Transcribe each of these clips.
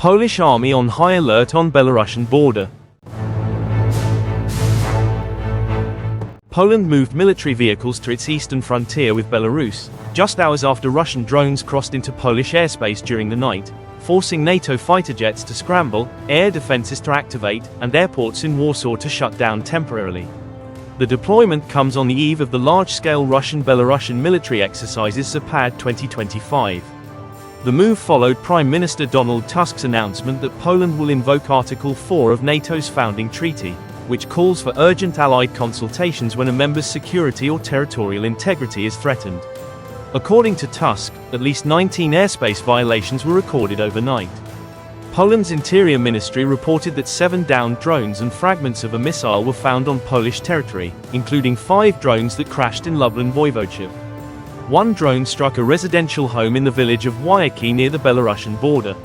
Polish army on high alert on Belarusian border. Poland moved military vehicles to its eastern frontier with Belarus, just hours after Russian drones crossed into Polish airspace during the night, forcing NATO fighter jets to scramble, air defenses to activate, and airports in Warsaw to shut down temporarily. The deployment comes on the eve of the large-scale Russian-Belarusian military exercises Zapad 2025. The move followed Prime Minister Donald Tusk's announcement that Poland will invoke Article 4 of NATO's founding treaty, which calls for urgent Allied consultations when a member's security or territorial integrity is threatened. According to Tusk, at least 19 airspace violations were recorded overnight. Poland's Interior Ministry reported that 7 downed drones and fragments of a missile were found on Polish territory, including 5 drones that crashed in Lublin Voivodeship. One drone struck a residential home in the village of Wyaki near the Belarusian border.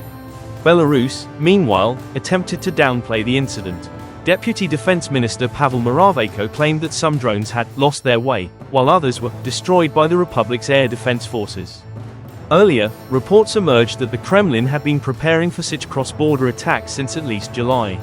Belarus, meanwhile, attempted to downplay the incident. Deputy Defense Minister Pavel Morawiecki claimed that some drones had lost their way, while others were destroyed by the Republic's air defense forces. Earlier, reports emerged that the Kremlin had been preparing for such cross-border attacks since at least July.